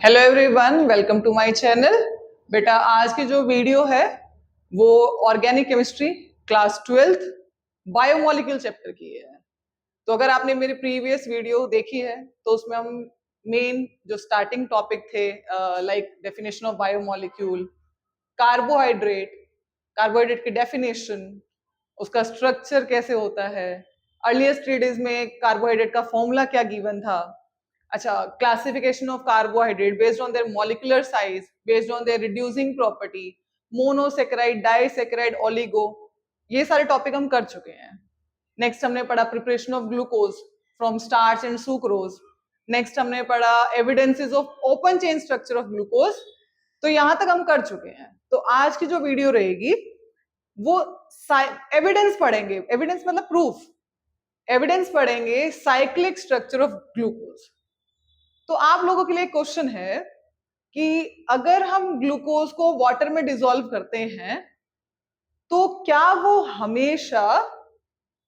Hello everyone, welcome to my channel. बेटा आज की जो वीडियो है वो organic chemistry class 12th biomolecule chapter की है। तो अगर आपने मेरी प्रीवियस वीडियो देखी है तो उसमें हम मेन जो स्टार्टिंग टॉपिक थे like definition of biomolecule, carbohydrate, carbohydrate की डेफिनेशन, उसका स्ट्रक्चर कैसे होता है, अर्लीस्ट स्टडीज में कार्बोहाइड्रेट का फॉर्मूला क्या गिवन था, अच्छा classification of carbohydrate based on their molecular size, based on their reducing property, monosaccharide, disaccharide, oligo, ये सारे टॉपिक हम कर चुके हैं। नेक्स्ट हमने पढ़ा preparation of glucose from starch and sucrose. Next हमने पढ़ा evidences of open chain structure of glucose. तो यहां तक हम कर चुके हैं। तो आज की जो वीडियो रहेगी वो एविडेंस पढ़ेंगे, एविडेंस मतलब प्रूफ, एविडेंस पढ़ेंगे साइक्लिक स्ट्रक्चर ऑफ ग्लूकोज। तो आप लोगों के लिए क्वेश्चन है कि अगर हम ग्लूकोज को वाटर में डिसॉल्व करते हैं तो क्या वो हमेशा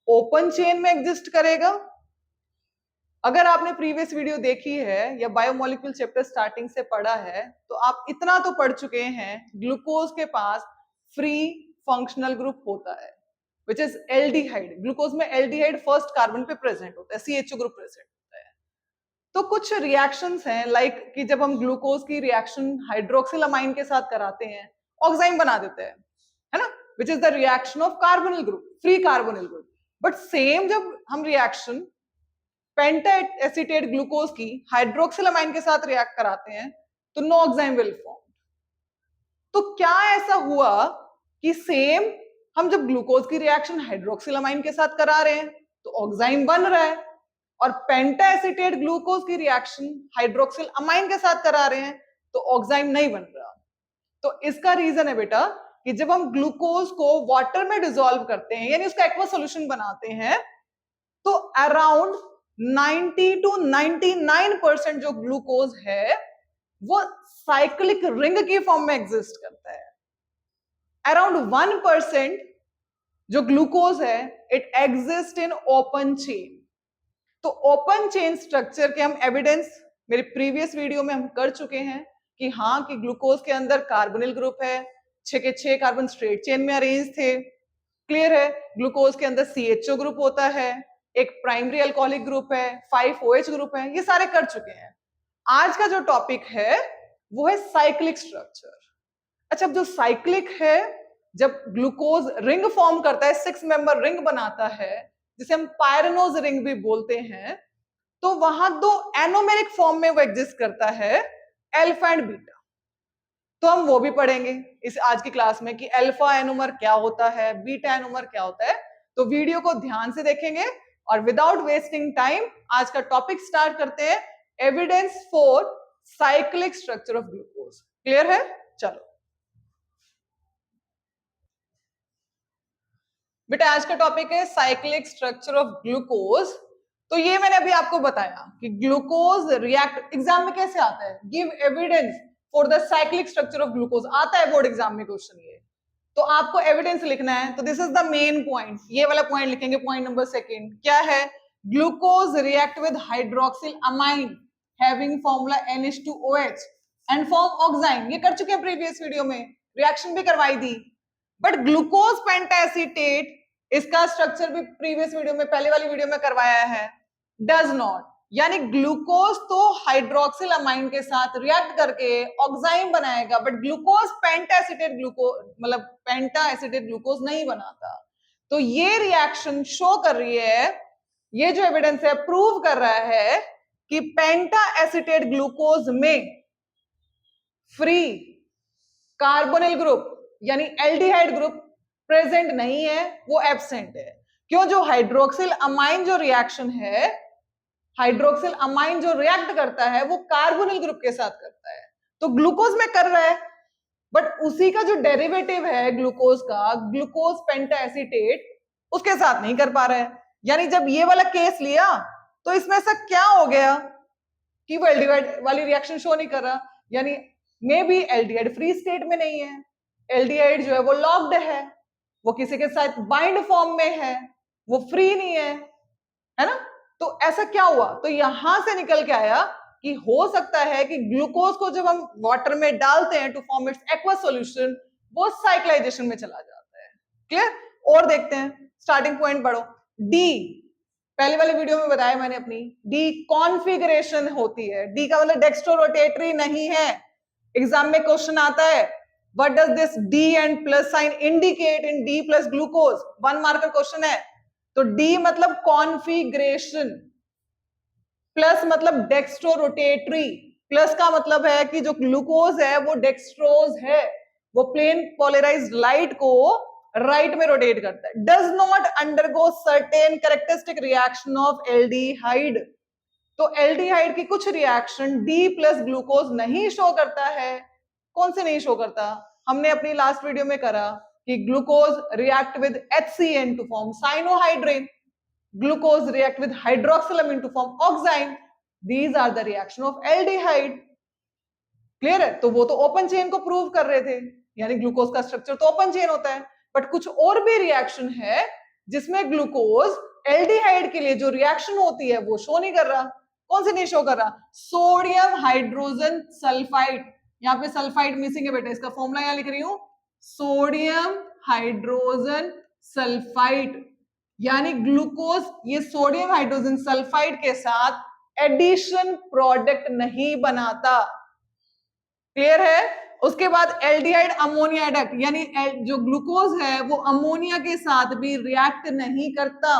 ओपन चेन में एग्जिस्ट करेगा? अगर आपने प्रीवियस वीडियो देखी है या बायोमोलिक्यूल चैप्टर स्टार्टिंग से पढ़ा है तो आप इतना तो पढ़ चुके हैं, ग्लूकोज के पास फ्री फंक्शनल ग्रुप होता है विच इज एल्डिहाइड। ग्लूकोज में एल्डिहाइड फर्स्ट कार्बन पे प्रेजेंट होता है, CHO ग्रुप प्रेजेंट होता है। तो कुछ रिएक्शंस हैं लाइक कि जब हम ग्लूकोज की रिएक्शन हाइड्रोक्सिल अमाइन के साथ कराते हैं ऑक्साइम बना देते हैं, है ना, which is the reaction of carbonyl group, free carbonyl group. But same जब हम रिएक्शन पेंटा एसीटेट ग्लूकोज की हाइड्रोक्सिल अमाइन के साथ रिएक्ट कराते हैं तो नो ऑक्साइम विल फॉर्म। तो क्या ऐसा हुआ कि सेम हम जब ग्लूकोज की रिएक्शन हाइड्रोक्सिल अमाइन के साथ करा रहे हैं तो ऑक्साइम बन रहा है, और पेंटा एसीटेट ग्लूकोज की रिएक्शन हाइड्रोक्सिल अमाइन के साथ करा रहे हैं तो ऑक्साइम नहीं बन रहा। तो इसका रीजन है बेटा कि जब हम ग्लूकोज को वाटर में डिसॉल्व करते हैं यानी उसका एक्वा सॉल्यूशन बनाते हैं तो अराउंड 90 to 99% जो ग्लूकोज है वो साइक्लिक रिंग की फॉर्म में एग्जिस्ट करता है। अराउंड 1% जो ग्लूकोज है it exist in open chain. तो ओपन चेन स्ट्रक्चर के हम एविडेंस मेरे प्रीवियस वीडियो में हम कर चुके हैं कि हाँ कि ग्लूकोज के अंदर कार्बोनिल ग्रुप है, 6 के 6 कार्बन स्ट्रेट चेन में अरेंज थे, क्लियर है। ग्लूकोज के अंदर CHO ग्रुप होता है, एक प्राइमरी अल्कोहलिक ग्रुप है, 5OH ग्रुप है, ये सारे कर चुके हैं। आज का जो टॉपिक है वो है साइक्लिक स्ट्रक्चर। अच्छा, जो साइक्लिक है, जब ग्लूकोज रिंग फॉर्म करता है, 6 मेंबर रिंग बनाता है जिसे हम पायरनोज रिंग भी बोलते हैं, तो वहां दो एनोमेरिक फॉर्म में वो एग्जिस्ट करता है, अल्फा एंड बीटा। तो हम वो भी पढ़ेंगे इस आज की क्लास में कि अल्फा एनोमर क्या होता है, बीटा एनोमर क्या होता है। तो वीडियो को ध्यान से देखेंगे और विदाउट वेस्टिंग टाइम आज का टॉपिक स्टार्ट करते हैं, evidence for cyclic structure of glucose. Clear है? चलो बेटा आज का टॉपिक है साइक्लिक स्ट्रक्चर ऑफ ग्लूकोज। तो ये मैंने अभी आपको बताया कि ग्लूकोज रिएक्ट एग्जाम में कैसे आता है, give evidence for the cyclic structure of glucose, आता है बोर्ड एग्जाम में क्वेश्चन ये। तो आपको एविडेंस लिखना है, तो this is the main point, ये वाला पॉइंट लिखेंगे। पॉइंट नंबर सेकंड क्या है, glucose react with hydroxyl amine having formula NH2OH and form oxime. ये कर चुके हैं प्रीवियस वीडियो में, रिएक्शन भी करवाई दी। बट ग्लूकोज पेंटाएसीटेट, इसका स्ट्रक्चर भी प्रीवियस वीडियो में, पहले वाली वीडियो में करवाया है, डज नॉट, यानी ग्लूकोज तो हाइड्रोक्सिल अमाइन के साथ रिएक्ट करके ऑक्साइन बनाएगा, बट ग्लूकोज पेंटाएसीटेट ग्लूकोज मतलब पेंटाएसीटेट ग्लूकोज नहीं बनाता। तो ये रिएक्शन शो कर रही है, ये जो एविडेंस है प्रूव कर रहा है कि पेंटाएसीटेट ग्लूकोज में फ्री कार्बोनिल ग्रुप यानी एल्डिहाइड ग्रुप प्रेजेंट नहीं है, वो एब्सेंट है। क्यों? जो हाइड्रोक्सिल अमाइन जो रिएक्शन है, हाइड्रोक्सिल अमाइन जो रिएक्ट करता है वो कार्बोनिल ग्रुप के साथ करता है, तो ग्लूकोज में कर रहा है, बट उसी का जो डेरिवेटिव है ग्लूकोज का, ग्लूकोज पेंटाएसीटेट, उसके साथ नहीं कर पा रहा है। यानी जब ये वाला केस लिया तो इसमें से क्या हो गया कि वो एल्डिहाइड वाली रिएक्शन शो नहीं कर रहा, यानी may be aldehyde free state में नहीं है, एल्डिहाइड जो है वो लॉक्ड है, वो किसी के साथ बाइंड फॉर्म में है, वो फ्री नहीं है, है ना। तो ऐसा क्या हुआ, तो यहां से निकल के आया कि हो सकता है कि ग्लूकोज को जब हम वाटर में डालते हैं to form its aqua solution, वो साइक्लाइजेशन में चला जाता है। क्लियर? और देखते हैं, स्टार्टिंग पॉइंट पढ़ो। डी, पहले वाले वीडियो में बताया मैंने अपनी, डी कॉन्फ़िगरेशन होती है। डी का मतलब डेक्स्ट्रो रोटेटरी नहीं है। एग्जाम में क्वेश्चन आता है what does this D and plus sign indicate in D plus glucose, 1 mark का क्वेश्चन है। तो डी मतलब कॉन्फ़िगरेशन, प्लस मतलब डेक्स्ट्रो रोटेटरी। प्लस का मतलब है कि जो ग्लूकोज है वो डेक्स्ट्रोज है, वो प्लेन पोलराइज्ड लाइट को राइट में रोटेट करता है। Does not undergo certain characteristic reaction of aldehyde. तो एल्डिहाइड की कुछ रिएक्शन डी प्लस ग्लूकोज नहीं शो करता है। कौन से नहीं शो करता? हमने अपनी लास्ट वीडियो में करा कि glucose react with HCN to form cyanohydrin, glucose react with hydroxylamine to form oxime. These are the reaction of aldehyde. Clear है? तो वो तो ओपन चेन को प्रूव कर रहे थे, यानी ग्लूकोज का स्ट्रक्चर तो ओपन चेन होता है, बट कुछ और भी रिएक्शन है जिसमें ग्लूकोज एल्डिहाइड के लिए जो रिएक्शन होती है वो शो नहीं कर रहा। कौन से नहीं शो कर रहा? Sodium hydrogen sulphide. यहाँ पे सल्फाइड मिसिंग है बेटा, इसका फॉर्मूला यहाँ लिख रही हूं, सोडियम हाइड्रोजन सल्फाइड। यानी ग्लूकोज ये सोडियम हाइड्रोजन सल्फाइड के साथ एडिशन प्रोडक्ट नहीं बनाता। क्लियर है? उसके बाद एल्डिहाइड अमोनिया एडक्ट, यानी जो ग्लूकोज है वो अमोनिया के साथ भी रिएक्ट नहीं करता।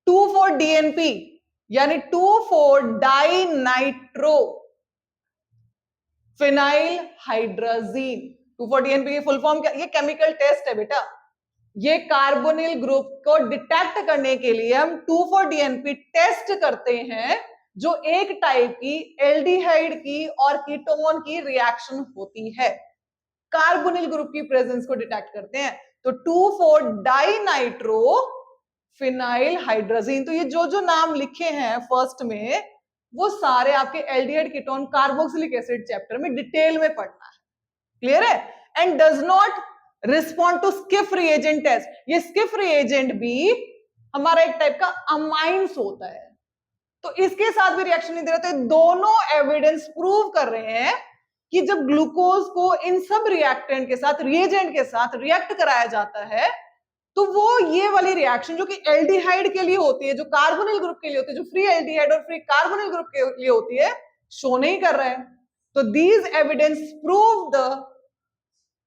2,4-DNP यानी 2,4-डाइनाइट्रो फिनाइल हाइड्राजीन। 2,4-DNP की फुल फॉर्म क्या? ये केमिकल टेस्ट है बेटा, ये कार्बोनिल ग्रुप को डिटेक्ट करने के लिए हम 2,4-DNP टेस्ट करते हैं, जो एक टाइप की एल्डिहाइड की और कीटोन की रिएक्शन होती है। कार्बोनिल ग्रुप की प्रेजेंस को डिटेक्ट करते हैं। तो 2,4-डाइनाइट्रो फिनाइल हाइड्राजीन। तो ये जो जो नाम लिखे हैं फर्स्ट में, वो सारे आपके aldehyde ketone carboxylic acid chapter में डिटेल में पढ़ना है। क्लियर है? And does not respond to Schiff reagent test. ये स्किफ रिएजेंट भी हमारा एक टाइप का अमाइंस होता है, तो इसके साथ भी रिएक्शन नहीं दे रहा। तो दोनों एविडेंस प्रूव कर रहे हैं कि जब ग्लूकोज को इन सब रिएक्टेंट के साथ, रिएजेंट के साथ रिएक्ट कराया जाता है, तो वो ये वाली रिएक्शन जो कि एल्डिहाइड के लिए होती है, जो कार्बोनिल ग्रुप के लिए होती है, जो फ्री एल्डिहाइड और फ्री कार्बोनिल ग्रुप के लिए होती है, शो नहीं कर रहा है। तो these evidence prove the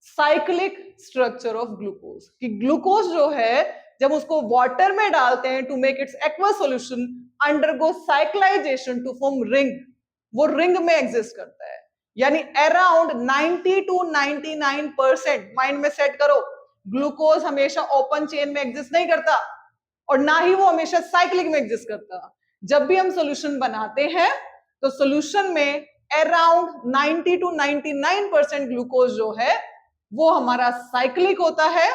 cyclic structure of glucose, कि ग्लूकोज जो है जब उसको वाटर में डालते हैं to make its aqua solution, undergo cyclisation to form ring, वो रिंग में एग्जिस्ट करता है। यानी अराउंड 90 to 99%, माइंड में सेट करो, ग्लूकोज हमेशा ओपन चेन में एग्जिस्ट नहीं करता और ना ही वो हमेशा साइक्लिक में एग्जिस्ट करता। जब भी हम सॉल्यूशन बनाते हैं तो सॉल्यूशन में अराउंड 90 to 99% ग्लूकोज जो है वो हमारा साइक्लिक होता है,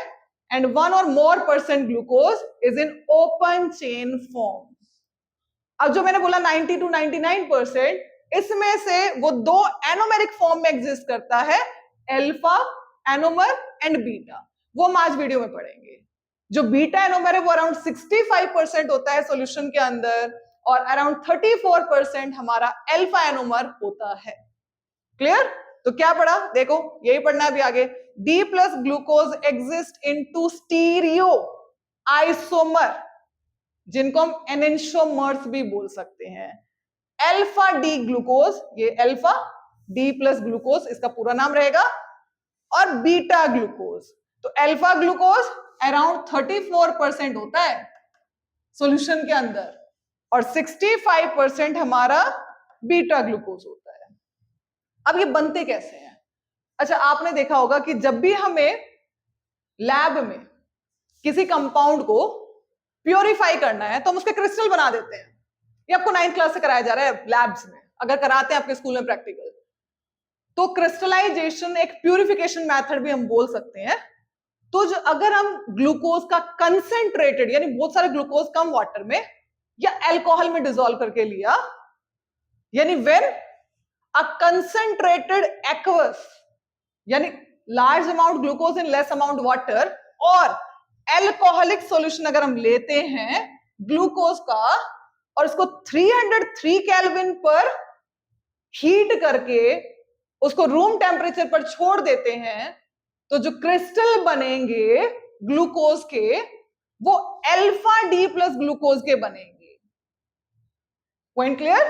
and 1 or more% glucose is in open chain form. अब जो मैंने बोला 90 to 99%, इसमें से वो दो एनोमेरिक फॉर्म में एग्जिस्ट करता है, अल्फा एनोमर एंड बीटा। वो हम आज वीडियो में पढ़ेंगे। जो बीटा एनोमर है वो अराउंड 65% होता है सॉल्यूशन के अंदर, और अराउंड 34% हमारा अल्फा एनोमर होता है। क्लियर? तो क्या पढ़ा? देखो यही पढ़ना है अभी आगे। D plus glucose exist in two stereoisomer, जिनको हम एनेंशियोमर्स भी बोल सकते हैं। अल्फा डी ग्लूकोज, ये अल्फा डी प्लस ग्लूकोज इसका पूरा नाम रहेगा, और बीटा ग्लूकोज। तो अल्फा ग्लूकोज अराउंड 34% होता है सॉल्यूशन के अंदर, और 65% हमारा बीटा ग्लूकोज होता है। अब ये बनते कैसे हैं? अच्छा, आपने देखा होगा कि जब भी हमें लैब में किसी कंपाउंड को प्योरीफाई करना है तो हम उसके क्रिस्टल बना देते हैं। ये आपको 9th क्लास से कराया जा रहा है लैब्स में, अगर कराते हैं आपके स्कूल में प्रैक्टिकल। तो क्रिस्टलाइजेशन एक प्यूरिफिकेशन मेथड भी हम बोल सकते हैं। तो जो अगर हम ग्लूकोज का कंसेंट्रेटेड, यानी बहुत सारे ग्लूकोज कम वाटर में या अल्कोहल में डिसॉल्व करके लिया, यानी व्हेन अ कंसेंट्रेटेड एक्वस, यानी large amount glucose in less amount water, और अल्कोहलिक सॉल्यूशन अगर हम लेते हैं ग्लूकोज का, और उसको 303 केल्विन पर हीट करके उसको रूम टेम्परेचर पर छोड़ देते हैं, तो जो क्रिस्टल बनेंगे ग्लूकोज के वो अल्फा डी प्लस ग्लूकोज के बनेंगे। Point clear?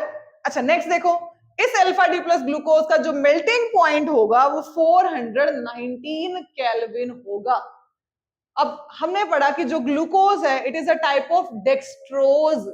अच्छा नेक्स्ट देखो, इस अल्फा डी प्लस ग्लूकोज का जो मेल्टिंग पॉइंट होगा वो 419 केल्विन होगा। अब हमने पढ़ा कि जो ग्लूकोज है it is a type of dextrose,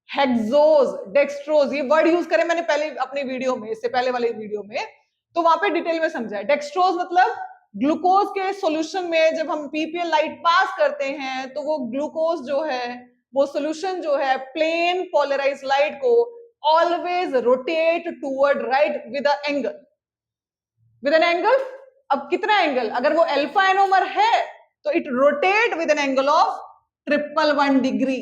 hexose, dextrose, ये वर्ड यूज करें मैंने पहले अपनी वीडियो में, इससे पहले वाली वीडियो में, तो वहां पे डिटेल में समझा है। डेक्सट्रोज मतलब ग्लूकोज के सॉल्यूशन में जब हम पीपीएल लाइट पास करते हैं तो वो ग्लूकोज जो है वो सॉल्यूशन जो है प्लेन पोलराइज्ड लाइट को always rotate toward right with a angle, with an angle. अब कितना एंगल? अगर वो अल्फा एनोमर है तो it rotate with an angle of 111 degree.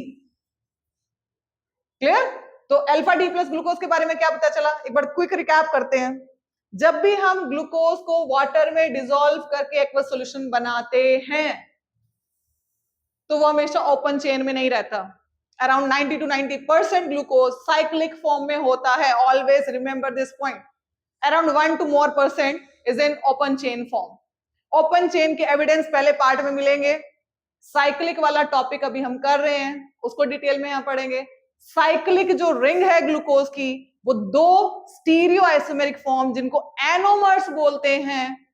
Clear? तो अल्फा डी प्लस ग्लूकोज के बारे में क्या पता चला, एक बार क्विक रिकैप करते हैं। जब भी हम ग्लूकोज को वाटर में डिसॉल्व करके एक्वस सॉल्यूशन बनाते हैं तो वो हमेशा ओपन चेन में नहीं रहता। Around 90 to 90% glucose cyclic form में होता है। Always remember this point. Around 1 to more % is in open chain form. Open chain के एविडेंस पहले पार्ट में मिलेंगे। साइक्लिक वाला टॉपिक अभी हम कर रहे हैं, उसको डिटेल में यहां पढ़ेंगे। साइक्लिक जो रिंग है ग्लूकोज की वो दो स्टीरियो आइसोमेरिक फॉर्म जिनको एनोमर्स बोलते हैं,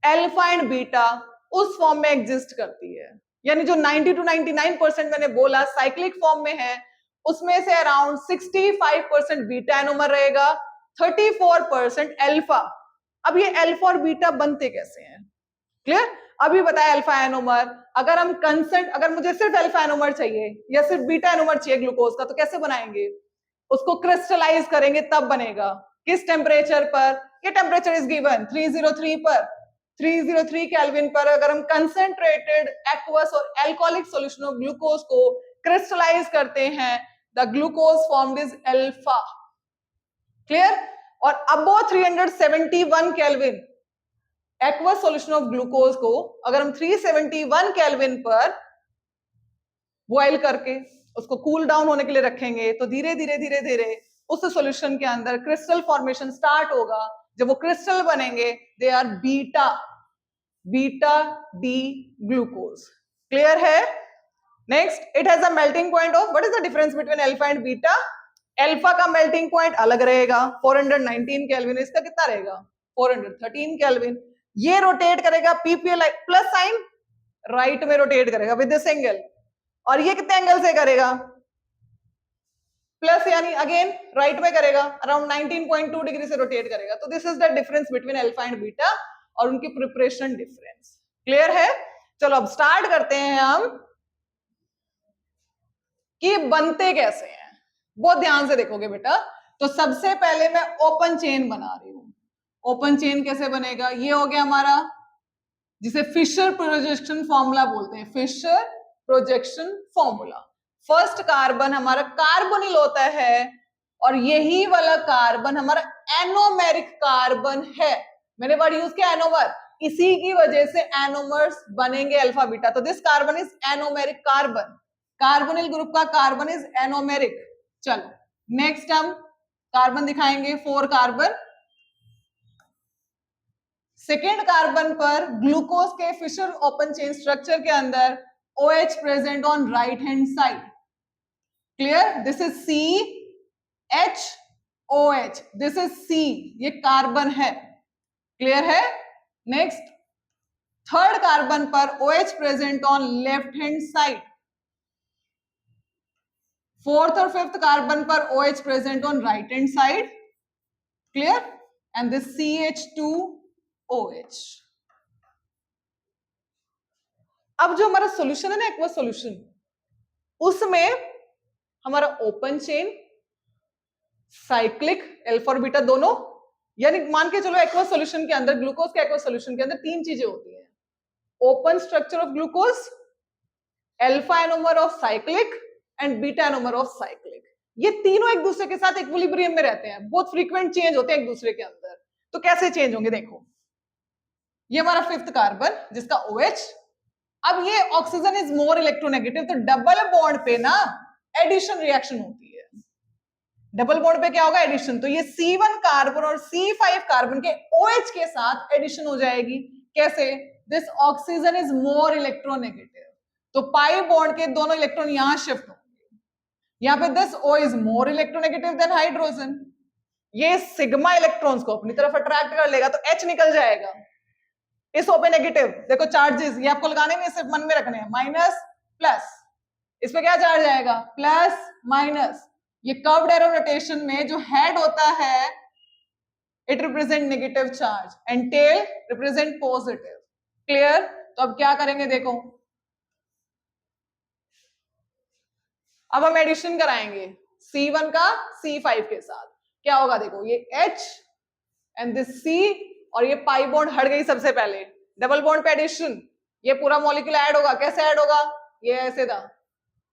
अल्फा एंड बीटा, उस फॉर्म में एग्जिस्ट करती है। यानी जो 90 to 99% मैंने बोला साइक्लिक फॉर्म में है, उसमें से अराउंड 65% बीटा एनोमर रहेगा, 34% अल्फा। अब ये अल्फा और बीटा बनते कैसे हैं? क्लियर? अभी बताया अल्फा एनोमर, अगर हम कंसेंट, अगर मुझे सिर्फ अल्फा एनोमर चाहिए या सिर्फ बीटा एनोमर चाहिए ग्लूकोज का, तो कैसे बनाएंगे? उसको क्रिस्टलाइज करेंगे तब बनेगा। किस टेम्परेचर पर? ये टेम्परेचर इज गिवन 303 पर, 303 केल्विन पर अगर हम कंसेंट्रेटेड एक्वस और अल्कोहलिक सॉल्यूशन ऑफ ग्लूकोज को क्रिस्टलाइज करते हैं, the glucose formed is alpha. Clear? और अबो 371 kelvin aqueous solution of glucose को अगर हम 371 केल्विन पर बॉयल करके उसको कूल डाउन होने के लिए रखेंगे तो धीरे धीरे धीरे धीरे उस सॉल्यूशन के अंदर क्रिस्टल फॉर्मेशन स्टार्ट होगा। जब वो क्रिस्टल बनेंगे they are beta, beta D glucose. Clear है? Next, it has a melting point of, what is the difference between alpha and beta? Alpha का मेल्टिंग पॉइंट अलग रहेगा 419 केल्विन, इसका कितना रहेगा 413 केल्विन। ये रोटेट करेगा पीपीएल प्लस साइन राइट में रोटेट करेगा विद दिस एंगल, और ये कितने एंगल से करेगा? प्लस, यानी अगेन राइट में करेगा, अराउंड 19.2 डिग्री से रोटेट करेगा। तो this is the difference between alpha and beta और उनकी प्रिपरेशन डिफरेंस। क्लियर है? चलो अब स्टार्ट करते हैं हम कि बनते कैसे हैं। बहुत ध्यान से देखोगे बेटा। तो सबसे पहले मैं ओपन चेन बना रही हूं। ओपन चेन कैसे बनेगा? ये हो गया हमारा, जिसे फिशर प्रोजेक्शन फॉर्मूला बोलते हैं, Fischer projection formula. First carbon हमारा कार्बोनिल होता है और यही वाला कार्बन हमारा एनोमेरिक कार्बन है। मैंने वर्ड यूज किया एनोमर, इसी की वजह से एनोमर्स बनेंगे अल्फा बीटा। तो this carbon is anomeric carbon. Carbonyl group का कार्बन इज एनोमेरिक। चलो नेक्स्ट हम कार्बन दिखाएंगे, 4 कार्बन। सेकेंड कार्बन पर ग्लूकोज के फिशर ओपन चेन स्ट्रक्चर के अंदर OH present on right hand side. Clear? This is CHOH, this is C, ये carbon है। क्लियर है? नेक्स्ट, थर्ड कार्बन पर OH present on left hand side. Fourth और fifth carbon पर OH present on right hand side. Clear? And this CH2OH। अब जो हमारा solution है ना एक्वस सॉल्यूशन, उसमें हमारा ओपन चेन, साइक्लिक, अल्फा और बीटा दोनों, यानी मान के चलो एक्वस सॉल्यूशन के अंदर, ग्लूकोज के एक्वस सॉल्यूशन के अंदर 3 चीजें होती हैं। Open structure of glucose, alpha anomer of cyclic and beta anomer of cyclic. ये तीनों एक दूसरे के साथ इक्विलिब्रियम में रहते हैं, बहुत फ्रीक्वेंट चेंज होते हैं एक दूसरे के अंदर। तो कैसे चेंज होंगे? देखो, ये हमारा फिफ्थ कार्बन जिसका OH, अब ये ऑक्सीजन इज मोर इलेक्ट्रोनेगेटिव, तो डबल बॉन्ड पे ना एडिशन रिएक्शन होती है। डबल बॉन्ड पे क्या होगा? एडिशन। तो ये C1 कार्बन और C5 कार्बन के OH के साथ एडिशन हो जाएगी। कैसे? This oxygen is more electronegative, तो पाई बॉन्ड के दोनों इलेक्ट्रॉन यहां शिफ्ट होंगे। यहाँ पे this O is more electronegative than hydrogen, ये सिग्मा इलेक्ट्रॉन्स को अपनी तरफ अट्रैक्ट कर लेगा, तो H निकल जाएगा। इस O पे नेगेटिव, देखो चार्जेस ये आपको लगाने नहीं, सिर्फ मन में रखने हैं, माइनस प्लस। इस पे क्या चार्ज आएगा? Plus minus. ये कर्व्ड एरो रोटेशन में जो हेड होता है it represent negative charge and tail represent positive. Clear? तो अब क्या करेंगे देखो, अब हम एडिशन कराएंगे C1 का C5 के साथ। क्या होगा देखो, ये H एंड दिस C और ये पाई बॉन्ड हट गई सबसे पहले, डबल बॉन्ड पे एडिशन, ये पूरा मॉलिक्यूल ऐड होगा। कैसे ऐड होगा? ये ऐसे था।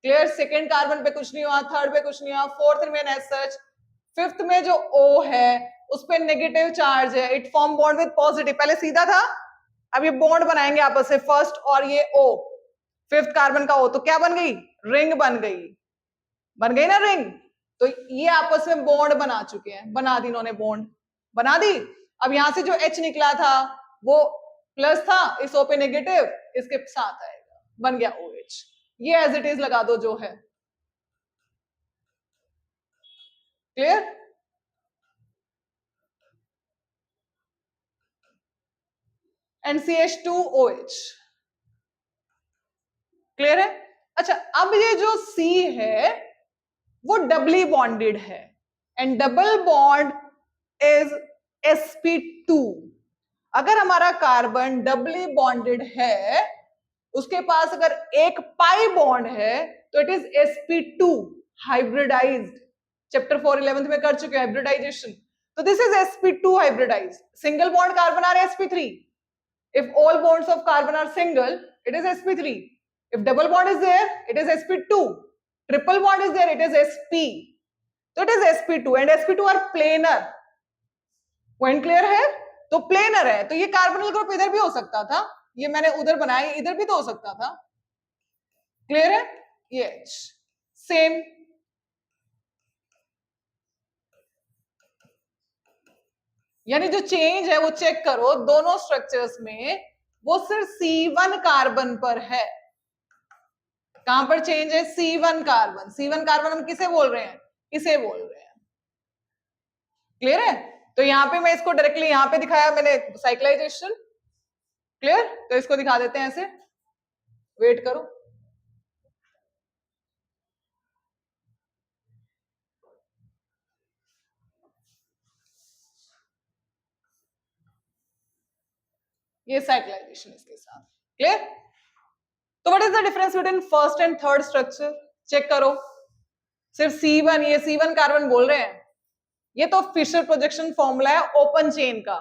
क्लियर? सेकेंड कार्बन पे कुछ नहीं हुआ, थर्ड पे कुछ नहीं हुआ, fourth remain as such, fifth में जो O है उस पे नेगेटिव चार्ज है, it form bond with positive. पहले सीधा था, अब ये बॉन्ड बनाएंगे आपस में, फर्स्ट और ये O, फिफ्थ कार्बन का O, तो क्या बन गई? रिंग बन गई। बन गई ना रिंग? तो ये आपस में बॉन्ड बना चुके हैं, बना दी इन्होंने, बॉन्ड बना दी। अब यहां से जो H निकला था वो प्लस था, इस O पे नेगेटिव, इसके साथ आएगा, बन गया OH। ये एज इट इज लगा दो जो है। क्लियर? NCH2OH। क्लियर है? अच्छा, अब ये जो C है वो डबली बॉन्डेड है and double bond is sp2। अगर हमारा कार्बन डबली बॉन्डेड है, उसके पास अगर एक पाई बॉन्ड है, तो it is sp2 hybridised. Chapter 4 11th में कर चुके हैं हाइब्रिडाइजेशन। तो this is sp2 hybridised. Single bond carbon are sp3। If all bonds of carbon are single, it is sp3. If double bond is there, it is sp2. Triple bond is there, it is sp. So it is sp2 and sp2 are planar. Point clear है? तो planar है, तो ये carbonyl group इधर भी हो सकता था, ये मैंने उधर बनाया, इधर भी तो हो सकता था। क्लियर है? ये H सेम। यानी जो चेंज है वो चेक करो दोनों स्ट्रक्चर्स में, वो सिर्फ C1 कार्बन पर है। कहां पर चेंज है? C1 carbon. C1 कार्बन हम किसे बोल रहे हैं? इसे बोल रहे हैं। क्लियर है? तो यहां पे मैं इसको डायरेक्टली यहां पे दिखाया मैंने, साइक्लाइजेशन। क्लियर? तो इसको दिखा देते हैं ऐसे, वेट करो। ये साइक्लाइजेशन इसके साथ। क्लियर? तो what is the difference between first and third structure? Check करो। सिर्फ C1, ये C1 कार्बन बोल रहे हैं। ये तो फिशर प्रोजेक्शन फॉर्मूला है ओपन चेन का,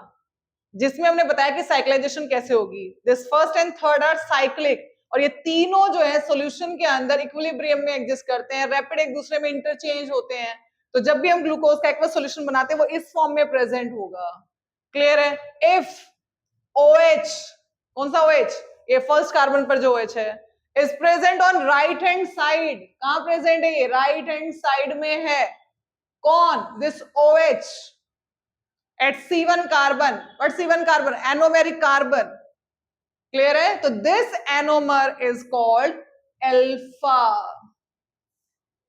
जिसमें हमने बताया कि साइक्लाइजेशन कैसे होगी। This first and third are cyclic, और ये तीनों जो है सॉल्यूशन के अंदर इक्विलिब्रियम में एग्जिस्ट करते हैं, रैपिड एक दूसरे में इंटरचेंज होते हैं। तो जब भी हम ग्लूकोज का एक्वस सॉल्यूशन बनाते हैं वो इस फॉर्म में प्रेजेंट होगा। क्लियर है? इफ OH, कौन सा OH? ये फर्स्ट कार्बन पर जो OH है, is present on right hand side. कहां प्रेजेंट है? ये राइट हैंड साइड में है। कौन? This OH at C1 carbon. What C1 carbon? Anomeric carbon. Clear है? तो this anomer is called alpha.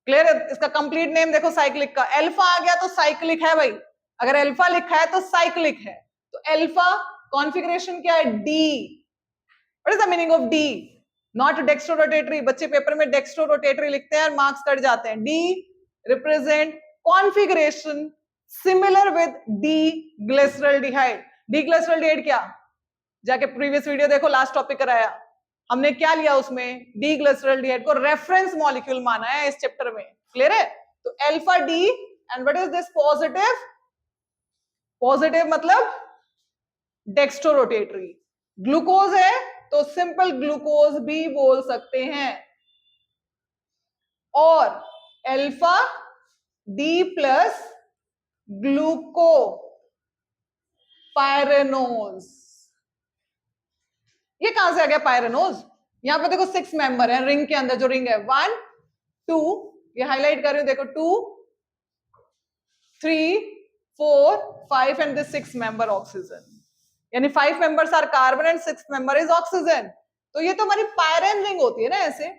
Clear है? इसका कंप्लीट नेम देखो साइक्लिक का, अल्फा आ गया तो साइक्लिक है भाई। अगर अल्फा लिखा है तो साइक्लिक है। तो अल्फा कॉन्फ़िगरेशन क्या है? D. What is the meaning of D? Not dextro rotatory. बच्चे पेपर में डेक्स्ट्रो रोटेटरी लिखते हैं और मार्क्स कट जाते हैं। D represent configuration similar with D glyceraldehyde. D glyceraldehyde क्या? जाके प्रीवियस वीडियो देखो, लास्ट टॉपिक कराया हमने, क्या लिया उसमें? डी ग्लिसरॉल्डिहाइड को रेफरेंस मॉलिक्यूल माना है इस चैप्टर में। क्लियर है? तो alpha D and what is this? Positive. Positive मतलब डेक्स्ट्रो रोटेटरी। ग्लूकोज है तो सिंपल ग्लूकोज भी बोल सकते हैं। और अल्फा डी प्लस ग्लूको पायरेनोज। ये कहां से आ गया पायरेनोज? यहां पे देखो 6 मेंबर है रिंग के अंदर, जो रिंग है 1 2 ये हाईलाइट कर रही हूं, देखो 2 3 4 5 एंड द 6 मेंबर ऑक्सीजन, यानी 5 members are carbon and 6 member is oxygen. तो ये तो हमारी पायरेन रिंग होती है ना, ऐसे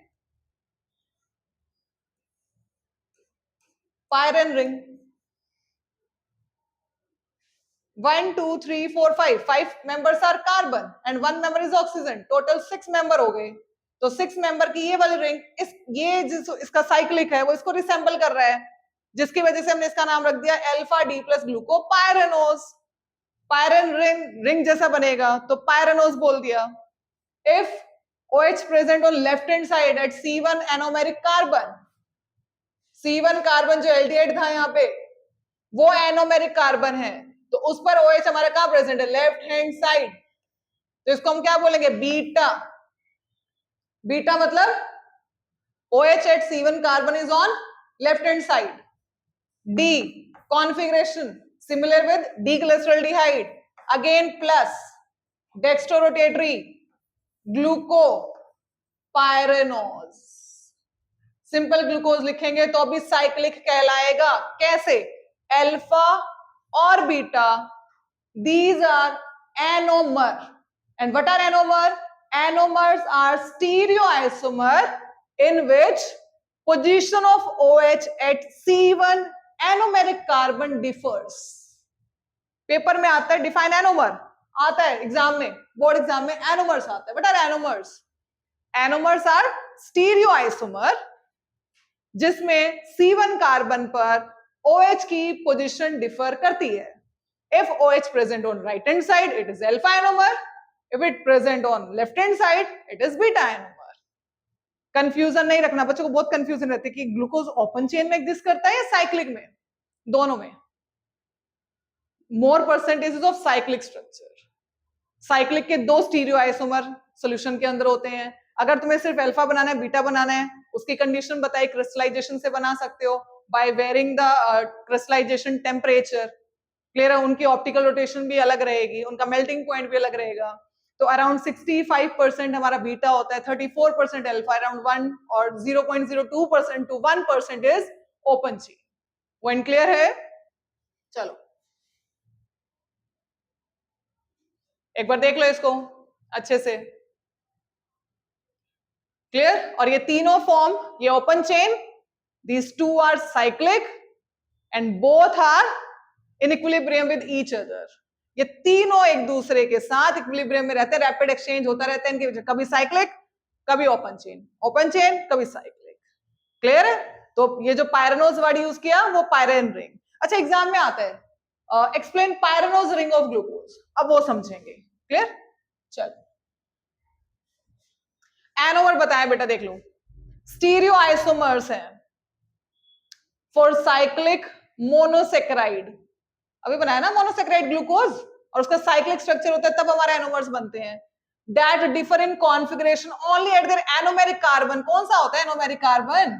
pyran ring 1 2 3 4 5 members are carbon and 1 member is oxygen, total 6 member हो गए। तो 6 मेंबर की ये वाली रिंग इसका साइक्लिक है वो इसको रिसेंबल कर रहा है, जिसकी वजह से हमने इसका नाम रख दिया alpha D plus glucopyranose. Pyran ring जैसा बनेगा तो पायरेनोज बोल दिया। If OH present on left hand side at C1 anomeric carbon, C1 carbon जो एल्डिहाइड था यहाँ पे वो एनोमेरिक कार्बन है, तो उस पर OH हमारा कहां प्रेजेंट है, लेफ्ट हैंड साइड, तो इसको हम क्या बोलेंगे, बीटा। बीटा मतलब OH at C1 carbon is on left hand side. D configuration similar with D-glyceraldehyde, again plus dextrorotatory glucopyranose। Simple glucose लिखेंगे तो अभी साइक्लिक कहलाएगा। कैसे, अल्फा और beta, these are anomer, and what are anomer? Anomers are stereoisomer in which position of OH at C1 anomeric carbon differs। Paper में आता है define anomer, आता है एग्जाम में, बोर्ड एग्जाम में एनोमर्स आता है। What are anomers? Anomers are stereoisomer जिसमें C1 कार्बन पर OH की पोजीशन डिफर करती है। If OH present on right hand side, it is alpha enomer. If it present on left hand side, it is beta enomer। Confusion नहीं रखना, बच्चों को बहुत कंफ्यूजन रहती है कि ग्लूकोज ओपन चेन में एग्जिस्ट करता है या साइक्लिक में, दोनों में। More percentages of cyclic structure, cyclic के 2 स्टीरियो आइसोमर सॉल्यूशन के अंदर होते हैं। अगर तुम्हें सिर्फ अल्फा बनाना है, बीटा बनाना है, उसकी कंडीशन बताई, क्रिस्टलाइजेशन से बना सकते हो by varying the crystallisation temperature. Clear है, उनकी ऑप्टिकल रोटेशन भी अलग रहेगी, उनका मेल्टिंग पॉइंट भी अलग रहेगा। तो अराउंड 65% हमारा बीटा होता है, 34% अल्फा, अराउंड 1 और 0.02% to 1% is open chain. Point clear है? चलो एक बार देख लो इसको अच्छे से, क्लियर। और ये तीनों फॉर्म, ये open chain, these two are cyclic and both are in equilibrium with each other। ये तीनों एक दूसरे के साथ इक्विलिब्रियम में रहते हैं, रैपिड एक्सचेंज होता रहता है इनके, कभी साइक्लिक कभी ओपन चेन कभी साइक्लिक। क्लियर है? तो ये जो पायरेनोज वर्ड यूज किया वो पायरेन रिंग। अच्छा एग्जाम में आता है, explain pyranose ring of glucose, अब वो समझेंगे। क्लियर? चलो एनोमर बताया बेटा, देख लो, स्टीरियो आइसोमर्स हैं फॉर साइक्लिक मोनोसेक्राइड। अभी बनाया ना मोनोसेक्राइड ग्लूकोज, और उसका साइक्लिक स्ट्रक्चर होता है, तब हमारे एनोमर्स बनते हैं। That differ in configuration only at their anomeric carbon. कौन सा होता है एनोमेरिक कार्बन?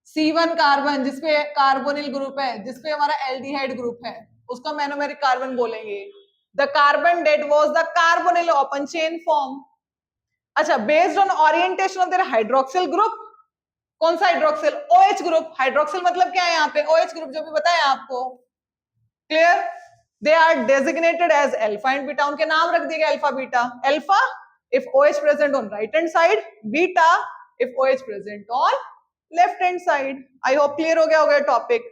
C1 कार्बन जिसपे कार्बोनिल ग्रुप है, जिसपे हमारा एल्डिहाइड ग्रुप है, उसको हम एनोमेरिक कार्बन बोलेंगे। The carbon that was the carbonyl open chain form. अच्छा, based on orientation of their hydroxyl group, कौन सा हाइड्रोक्सिल? OH group. हाइड्रोक्सिल मतलब क्या है यहाँ पे? OH ग्रुप, जो भी बताया आपको। Clear? They are designated as alpha and beta, उनके नाम रख दिए गए alpha beta. Alpha if OH present on right hand side, beta if OH present on left hand side. I hope clear हो गया होगा टॉपिक।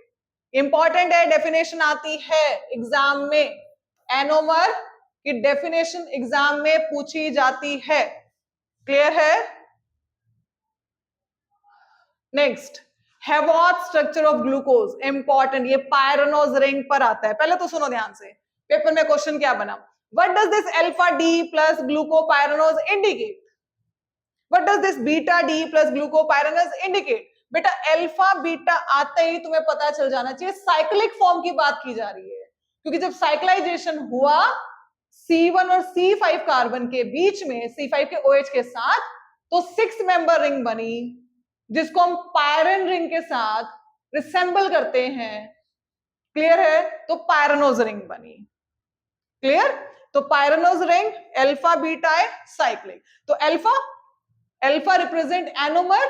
इंपॉर्टेंट है, definition आती है एग्जाम में, एनोमर की डेफिनेशन एग्जाम में पूछी जाती है। क्लियर है? Next, Haworth structure of glucose, important, ये पायरेनोज रिंग पर आता है। पहले तो सुनो ध्यान से, पेपर में क्वेश्चन क्या बना, what does this alpha D plus glucopyranose indicate? What does this beta D plus glucopyranose indicate? बेटा अल्फा बीटा आते ही तुम्हें पता चल जाना चाहिए साइक्लिक फॉर्म की बात की जा रही है, क्योंकि जब साइक्लाइजेशन हुआ C1 और C5 कार्बन के बीच में, C5 के OH के साथ, तो 6 मेंबर रिंग बनी, जिसको हम पायरेन रिंग के साथ रिसेंबल करते हैं। क्लियर है? तो पायरेनोज रिंग बनी। क्लियर? तो पायरेनोज रिंग अल्फा बीटा है साइक्लिक। तो alpha represent anomer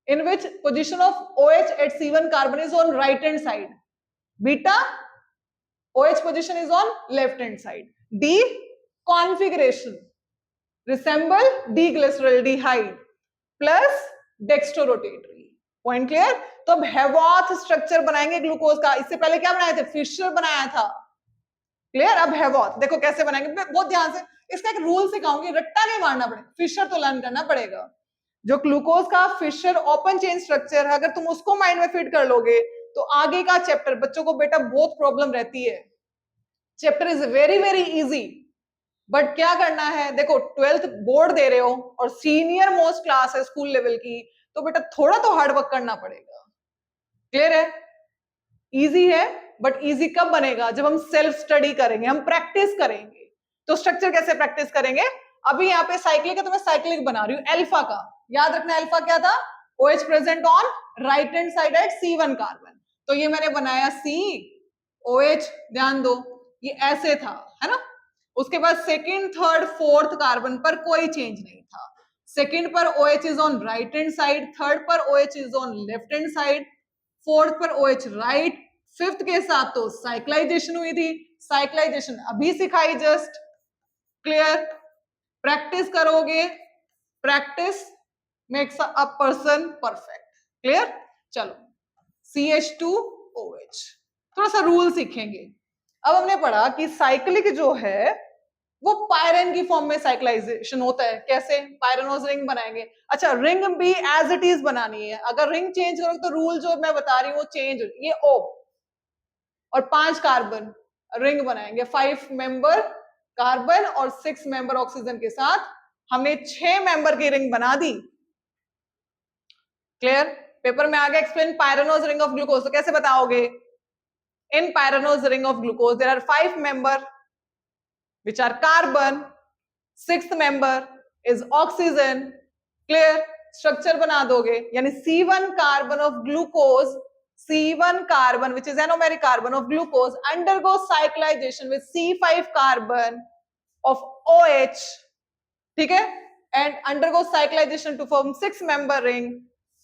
in which position of OH at C1 carbon is on right hand side. Beta, OH position is on left hand side. D, configuration resemble D-glyceraldehyde plus dextrorotatory. Point clear? तो अब हैवॉथ structure बनाएंगे glucose का. इससे पहले क्या बनाए थे? Fisher बनाया था. क्लियर? अब हैवॉथ देखो कैसे बनाएंगे, बहुत ध्यान से. इसका एक रूल सिखाऊंगी, रट्टा नहीं मारना पड़ेगा, फिशर तो लर्न करना पड़ेगा. जो ग्लूकोज का फिशर ओपन चेन स्ट्रक्चर है, अगर तुम उसको माइंड में फिट कर लोगे तो आगे का चैप्टर बच्चों को बेटा बहुत प्रॉब्लम रहती है. Chapter is very very easy, but क्या करना है, देखो 12th बोर्ड दे रहे हो और सीनियर मोस्ट क्लास है स्कूल लेवल की, तो बेटा थोड़ा तो हार्ड वर्क करना पड़ेगा. क्लियर है? इजी है, बट इजी कब बनेगा? जब हम सेल्फ स्टडी करेंगे, हम प्रैक्टिस करेंगे. तो स्ट्रक्चर कैसे प्रैक्टिस करेंगे? अभी यहाँ पे साइक्लिक है तो मैं साइक्लिक बना रही हूँ. अल्फा का याद रखना, अल्फा क्या था? OH present on right hand side at C1 carbon. तो ये मैंने बनाया COH, ध्यान दो ये ऐसे था, है ना. उसके बाद सेकंड, थर्ड, फोर्थ कार्बन पर कोई चेंज नहीं था. सेकंड पर OH is on right hand side, third पर OH is on left hand side, fourth पर OH राइट, फिफ्थ के साथ तो साइक्लाइजेशन हुई थी. साइक्लाइजेशन अभी सिखाई जस्ट. क्लियर? प्रैक्टिस करोगे, practice makes a person perfect. Clear? चलो CH2OH, थोड़ा सा रूल सीखेंगे. अब हमने पढ़ा कि साइक्लिक जो है वो पायरन की फॉर्म में साइक्लाइजेशन होता है. कैसे? पायरनोज रिंग बनाएंगे. अच्छा, रिंग भी एज इट इज बनानी है. अगर रिंग चेंज करोगे तो रूल जो मैं बता रही हूँ वो चेंज हो. ये O और 5 कार्बन रिंग बनाएंगे, 5 मेंबर कार्बन और 6 मेंबर ऑक्सीजन के साथ. हमने 6 मेंबर की रिंग बना दी. क्लियर? पेपर में आगे explain pyranose ring of glucose. तो कैसे बताओगे? In pyranose ring of glucose there are 5 member which are carbon, 6th member is oxygen. Clear? Structure बना दोगे, यानी C1 carbon of glucose, C1 carbon which is anomeric carbon of glucose undergoes cyclization with C5 carbon of OH, ठीक है, and undergoes cyclization to form 6 member ring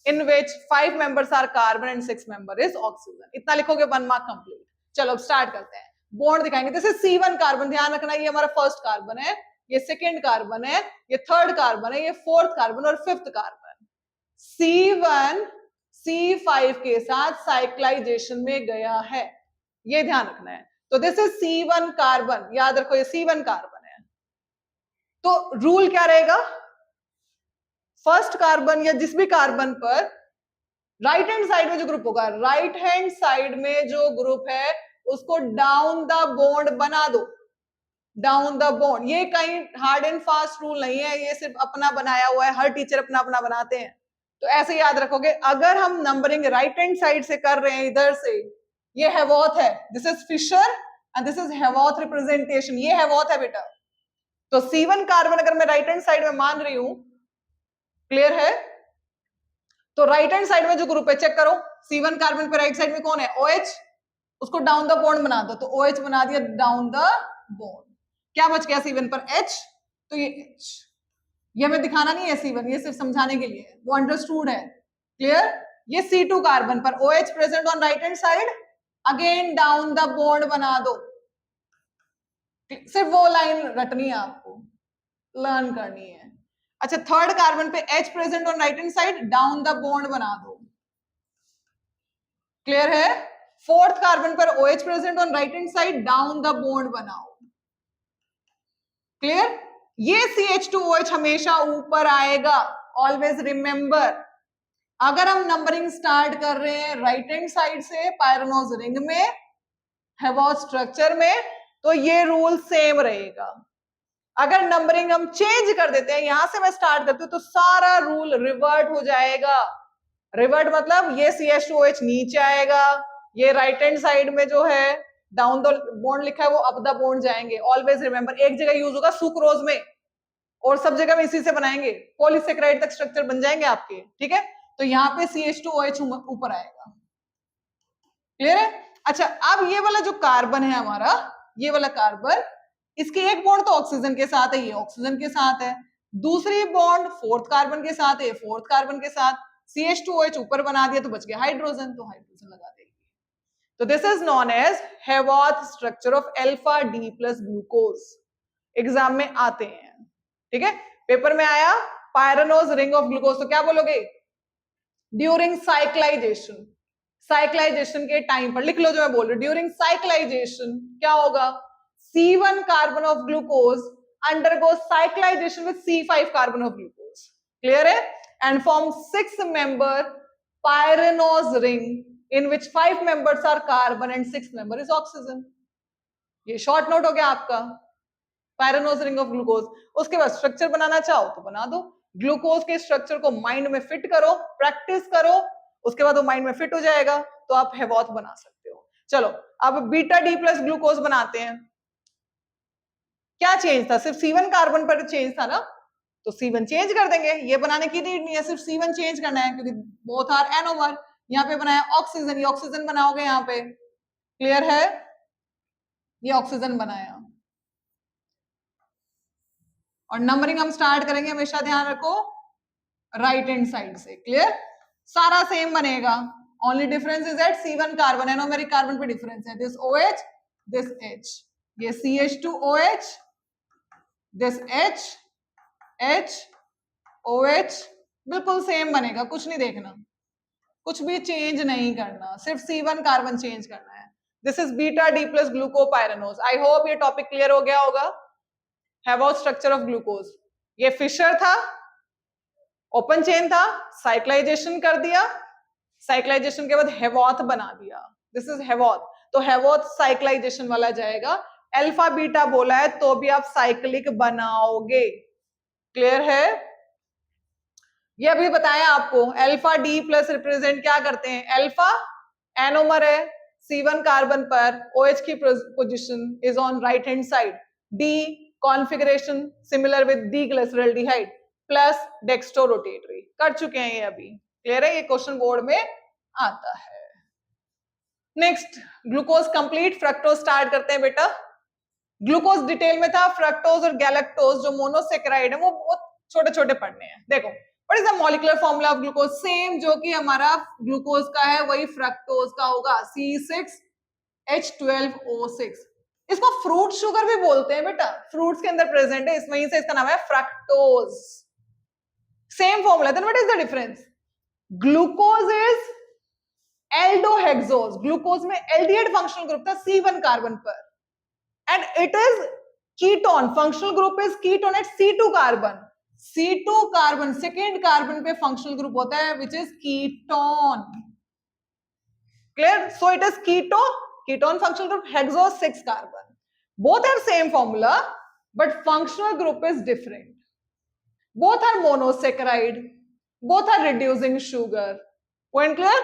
in which 5 members are carbon and 6 member is oxygen. इतना लिखोगे 1 mark complete. चलो अब start करते हैं. Bond दिखाएंगे. जैसे C1 कार्बन, ध्यान रखना ये हमारा फर्स्ट कार्बन है, ये सेकंड कार्बन है, ये थर्ड कार्बन है, ये फोर्थ कार्बन और फिफ्थ कार्बन. C1 C5 के साथ साइक्लाइजेशन में गया है, ये ध्यान रखना है. तो दिस इज C1 कार्बन, याद रखो ये C1 कार्बन है. तो रूल क्या रहेगा? फर्स्ट कार्बन या जिस भी कार्बन पर राइट हैंड साइड में जो ग्रुप होगा, राइट हैंड साइड में जो ग्रुप है उसको डाउन द बॉन्ड बना दो. डाउन द बॉन्ड, ये कहीं हार्ड एंड फास्ट रूल नहीं है, ये सिर्फ अपना बनाया हुआ है, हर टीचर अपना अपना बनाते हैं. तो ऐसे याद रखोगे. अगर हम नंबरिंग राइट हैंड साइड से कर रहे हैं, इधर से, ये हैवॉथ है, this is Fischer and this is Haworth representation, ये हैवॉथ है बेटा. तो C1 कार्बन अगर मैं राइट हैंड साइड में मान रही हूं, क्लियर है, तो राइट हैंड साइड में जो ग्रुप है चेक करो. C1 कार्बन पे राइट साइड में कौन है? OH. उसको डाउन द बॉन्ड बना दो, तो OH बना दिया डाउन द बॉन्ड. क्या बच गया C1 पर? H. तो ये H, ये हमें दिखाना नहीं है C1, ये सिर्फ समझाने के लिए, वो अंडरस्टूड है. क्लियर? ये C2 कार्बन पर OH present on right hand side, again down the bond बना दो. सिर्फ वो लाइन रटनी है आपको, लर्न करनी है. अच्छा, थर्ड कार्बन पे H present on right hand side, down the bond बना दो. क्लियर है? फोर्थ कार्बन पर OH present on right hand side, down the bond बनाओ. क्लियर? ये CH2OH हमेशा ऊपर आएगा, ऑलवेज रिमेंबर. अगर हम नंबरिंग स्टार्ट कर रहे हैं राइट हैंड साइड से पायरनोज रिंग में, हैवॉथ स्ट्रक्चर में, तो ये रूल सेम रहेगा. अगर नंबरिंग हम चेंज कर देते हैं, यहां से मैं स्टार्ट करती हूँ, तो सारा रूल रिवर्ट हो जाएगा. रिवर्ट मतलब ये CH2OH नीचे आएगा, ये राइट हैंड साइड में जो है डाउन द बॉन्ड लिखा है वो अप द बॉन्ड जाएंगे. Always remember. एक जगह यूज होगा सुक्रोज में और सब जगह में इसी से बनाएंगे, पॉलीसेकेराइड तक स्ट्रक्चर बन जाएंगे आपके. ठीक है? तो यहाँ पे CH2OH ऊपर आएगा. क्लियर है? अच्छा, अब ये वाला जो कार्बन है हमारा, ये वाला कार्बन, इसकी एक बॉन्ड तो ऑक्सीजन के साथ है, ये ऑक्सीजन के साथ है. दूसरी बॉन्ड फोर्थ कार्बन के साथ है, फोर्थ कार्बन के साथ. CH2OH ऊपर बना दिया तो बच गया हाइड्रोजन, तो हाइड्रोजन लगा देंगे। तो this is known as Haworth structure of alpha D plus glucose. Exam में आते हैं, ठीक है, पेपर में आया पायरेनोज रिंग ऑफ ग्लूकोज, तो क्या बोलोगे? ड्यूरिंग साइक्लाइजेशन, साइक्लाइजेशन के टाइम पर लिख लो जो मैं बोल रही हूँ, ड्यूरिंग साइक्लाइजेशन क्या होगा? C1 carbon of glucose undergo cyclization with C5 carbon of glucose, clear है, and form 6 member pyranose ring in which 5 members are carbon and 6 member is oxygen। ये शॉर्ट नोट हो गया आपका पायरेनोज रिंग ऑफ ग्लूकोज। उसके बाद structure बनाना चाहो तो बना दो, ग्लूकोज के स्ट्रक्चर को माइंड में फिट करो, प्रैक्टिस करो, उसके बाद वो माइंड में फिट हो जाएगा तो आप हेवॉथ बना सकते हो। चलो अब बीटा डी प्लस ग्लूकोज बनाते हैं। क्या चेंज था? सिर्फ C1 कार्बन पर चेंज था ना, तो C1 चेंज कर देंगे, ये बनाने की नीड नहीं है, सिर्फ C1 चेंज करना है क्योंकि बोथ आर एनोमर। यहाँ पे बनाया ऑक्सीजन, ये ऑक्सीजन बनाओगे यहाँ पे, क्लियर है, ये ऑक्सीजन बनाया। और नंबरिंग हम स्टार्ट करेंगे, हमेशा ध्यान रखो राइट हैंड साइड से, क्लियर, सारा सेम बनेगा, only difference is at C1 carbon, anomeric carbon पे डिफरेंस है, दिस OH दिस H, ये CH2OH दिस H OH, बिल्कुल सेम बनेगा, कुछ नहीं देखना, कुछ भी चेंज नहीं करना, सिर्फ C1 कार्बन चेंज करना है। This is beta D plus glucopyranose. I hope ये टॉपिक क्लियर हो गया होगा। हेवॉथ स्ट्रक्चर ऑफ ग्लूकोज, ये फिशर था, ओपन चेन था, साइक्लाइजेशन कर दिया, साइक्लाइजेशन के बाद हेवॉथ बना दिया, दिस इज हेवॉथ। तो हेवॉथ साइक्लाइजेशन वाला जाएगा, अल्फा बीटा बोला है तो भी आप साइक्लिक बनाओगे, क्लियर है। ये अभी बताया आपको, अल्फा डी प्लस रिप्रेजेंट क्या करते हैं? अल्फा एनोमर है, C1 कार्बन पर OH की position is on right hand side, D configuration similar with D-ग्लिसरॉल्डिहाइड प्लस डेक्स्ट्रो रोटेटरी, कर चुके हैं ये अभी, क्लियर है, ये क्वेश्चन बोर्ड में आता है। Next glucose complete, fructose start करते हैं बेटा। ग्लूकोज डिटेल में था, फ्रक्टोज और गैलेक्टोज जो मोनोसेकेराइड है वो बहुत छोटे छोटे पढ़ने हैं। देखो what is the molecular formula of glucose, same जो कि हमारा ग्लूकोज का है वही फ्रक्टोज का होगा, C6H12O6। इसको फ्रूट शुगर भी बोलते हैं बेटा, फ्रूट्स के अंदर प्रेजेंट है, इस वजह से इसका नाम है fructose. Same formula, then what is the difference? Glucose is aldohexose, glucose में एल्डिहाइड फंक्शनल ग्रुप था C1 कार्बन पर, and it is ketone, functional group is ketone at C2 carbon, C2 carbon second carbon पे functional group होता है which is ketone, clear, so it is ketone functional group, hexo 6 carbon, both have same formula but functional group is different, both are monosaccharide, both are reducing sugar, point clear,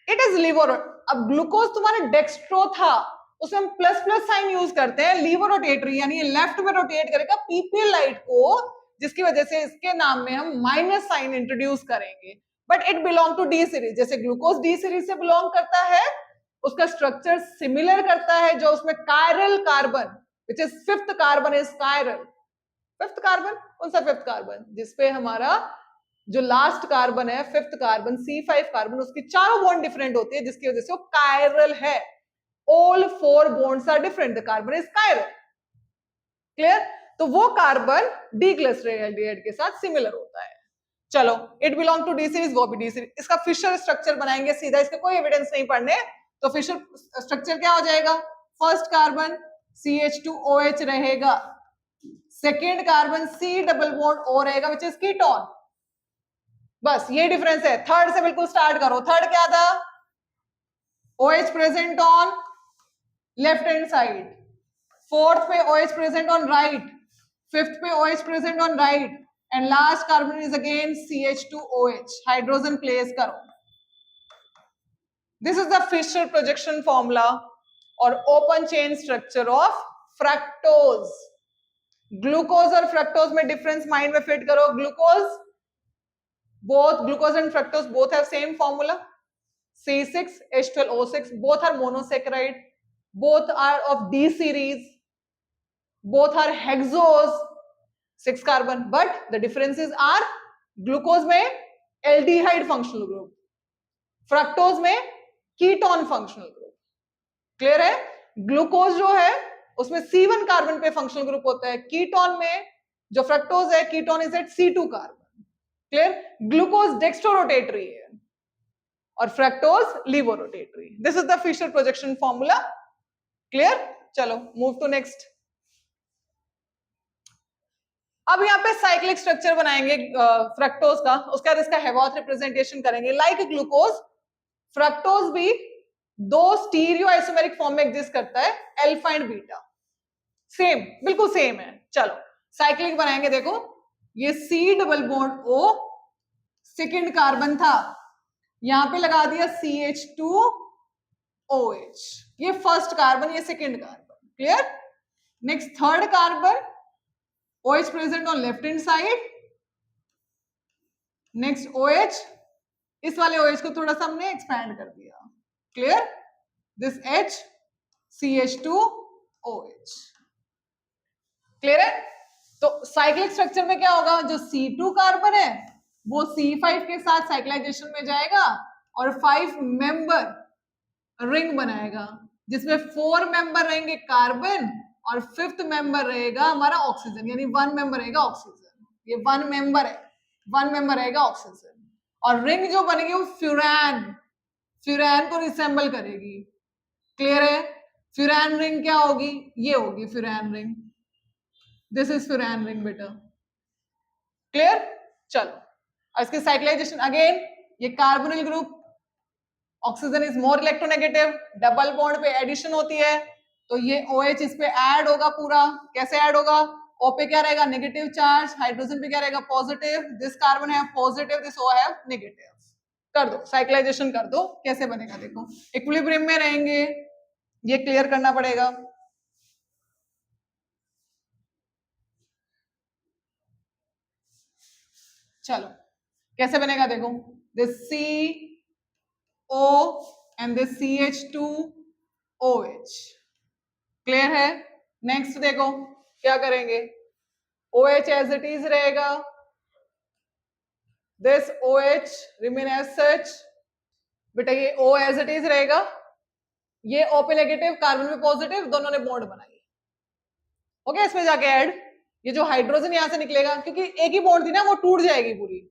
it is levo। अब glucose तुम्हारा dextro था, उसमें हम plus plus sign use करते हैं, levo rotatory यानी left में rotate करेगा पीपी लाइट को, जिसकी वजह से इसके नाम में हम माइनस साइन इंट्रोड्यूस करेंगे, but it belong to D series, जैसे ग्लूकोज डी सीरीज से बिलोंग करता है, उसका स्ट्रक्चर सिमिलर करता है, जो उसमें chiral carbon which is fifth carbon is chiral, fifth carbon कौन सा? फिफ्थ कार्बन जिसपे हमारा जो लास्ट कार्बन है फिफ्थ कार्बन C5 कार्बन, उसकी चारों बॉन्ड डिफरेंट होती है, जिसकी वजह से वो कायरल है। All 4 bonds are different. The carbon is chiral. Clear? तो वो कार्बन D-ग्लिसरॉल्डिहाइड के साथ सिमिलर होता है। चलो, it belong to D series, वो भी D सीरीज। इसका फिशर स्ट्रक्चर बनाएंगे सीधा, इसके कोई एविडेंस नहीं पढ़ने, तो फिशर स्ट्रक्चर क्या हो जाएगा? फर्स्ट कार्बन CH2OH रहेगा, second carbon C double bond O रहेगा विच इज कीटोन, बस ये डिफरेंस है। थर्ड से बिल्कुल स्टार्ट करो, थर्ड क्या था? OH present on left hand side, fourth पे OH present on right, fifth पे OH present on right, and last carbon is again CH2OH, hydrogen place करो। This is the Fischer projection formula और open chain structure of fructose. Glucose और fructose में difference mind में fit करो। Glucose and fructose both have same formula, C6H12O6, both are monosaccharide, both are of D series, both are hexose 6 carbon, but the differences are glucose में aldehyde functional group, fructose में ketone functional group. Clear है? Glucose जो है उसमें C1 carbon पे functional group होता है, ketone में जो फ्रक्टोज है ketone is at C2 carbon. Clear? Glucose dextrorotatory है और fructose levorotatory. This is the Fischer projection formula. Clear? चलो मूव टू नेक्स्ट। अब यहाँ पे साइक्लिक स्ट्रक्चर बनाएंगे फ्रक्टोज का, उसके बाद इसका हेवॉथ रिप्रेजेंटेशन करेंगे। लाइक ग्लूकोज, फ्रक्टोज भी दो स्टीरियो आइसोमेरिक फॉर्म में एग्जिस्ट करता है, अल्फा एंड बीटा। सेम, बिल्कुल सेम है। चलो साइक्लिक बनाएंगे। देखो ये C double bond O, second carbon था, यहां पे लगा दिया CH2OH, ये फर्स्ट कार्बन, ये second carbon. Clear? Next third carbon, OH present on left hand side. Next OH, इस वाले OH को थोड़ा सा हमने एक्सपैंड कर दिया। Clear? This H, CH2OH। Clear है? तो साइक्लिक स्ट्रक्चर में क्या होगा, जो C2 कार्बन है वो C5 के साथ साइक्लाइजेशन में जाएगा और 5 मेंबर रिंग बनाएगा, जिसमें 4 मेंबर रहेंगे कार्बन और 5th मेंबर रहेगा हमारा ऑक्सीजन, यानी 1 मेंबर रहेगा ऑक्सीजन। ये 1 मेंबर है, 1 मेंबर रहेगा ऑक्सीजन। और रिंग जो बनेगी वो फ्यूरान को रिसेंबल करेगी। क्लियर है? फ्यूरान रिंग क्या होगी, ये होगी furan ring. This is furan ring बेटा। क्लियर? चलो इसके साइक्लाइजेशन अगेन, ये carbonyl group, oxygen is more electronegative, double bond पे एडिशन होती है, तो ये OH इस पे ऐड होगा पूरा। कैसे ऐड होगा? O पे क्या रहेगा, नेगेटिव चार्ज, हाइड्रोजन पे क्या रहेगा, पॉजिटिव। दिस कार्बन है पॉजिटिव, दिस O है नेगेटिव। कर दो साइक्लाइजेशन कर दो, कैसे बनेगा देखो। इक्विलिब्रियम में रहेंगे, ये क्लियर करना पड़ेगा। चलो कैसे बनेगा देखो, this CO and this CH2OH। Clear है? नेक्स्ट देखो क्या करेंगे, OH एज इट इज रहेगा, this OH remain as such. बेटा ये O एज इट इज रहेगा, ये O पे नेगेटिव, कार्बन पे पॉजिटिव, दोनों ने बॉन्ड बनाई। ओके, इसमें जाके ऐड, ये जो हाइड्रोजन यहां से निकलेगा, क्योंकि एक ही बॉन्ड थी ना, वो टूट जाएगी पूरी।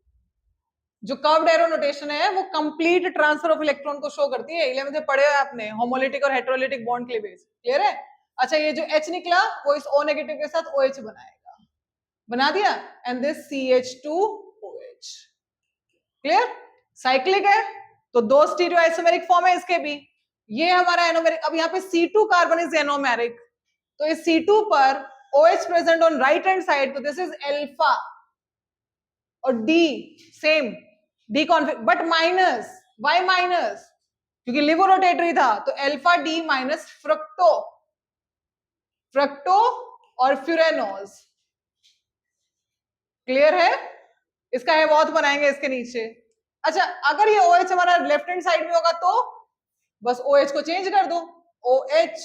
जो कर्व्ड एरो नोटेशन है वो कंप्लीट ट्रांसफर ऑफ इलेक्ट्रॉन को शो करती है, 11th में पढ़े हैं आपने, होमोलिटिक और हेटेरोलिटिक बॉन्ड क्लीवेज। क्लियर है? अच्छा ये जो H निकला वो इस O नेगेटिव के साथ OH बनाएगा, बना दिया, and this CH2OH। Clear? Cyclic है तो दो स्टीरियो आइसोमेरिक फॉर्म है इसके भी। ये हमारा एनोमेरिक। अब यहाँ पे C2 कार्बन इज एनोमेरिक, तो इस C2 पर OH present on right hand side, तो दिस इज अल्फा। और D same, D config, but minus. Why minus? क्योंकि लिवो रोटेटरी था, तो alpha D minus fructo, fructo और फ्यूरेनोज। क्लियर है? इसका हेवॉथ बनाएंगे इसके नीचे। अच्छा अगर ये OH हमारा लेफ्ट हैंड साइड में होगा तो बस OH को चेंज कर दो, OH।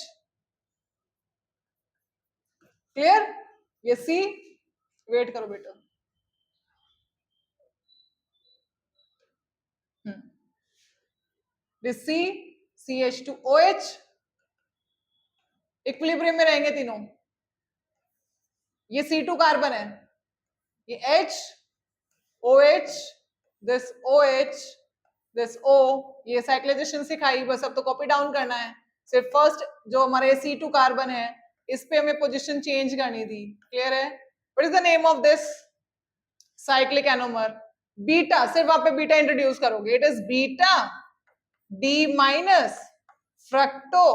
क्लियर? ये C, वेट करो बेटा, दिस C, CH2OH, इक्विलिब्रियम में रहेंगे तीनों। ये C2 कार्बन है, ये H, OH, this OH, this O। ये साइक्लाइजेशन सिखाई, बस अब तो कॉपी डाउन करना है। सिर्फ फर्स्ट जो हमारे C2 कार्बन है इस पे हमें पोजीशन चेंज करनी थी। क्लियर है? What is the name of this cyclic anomer? Beta, सिर्फ आप पे बीटा इंट्रोड्यूस करोगे, it is beta D minus fructo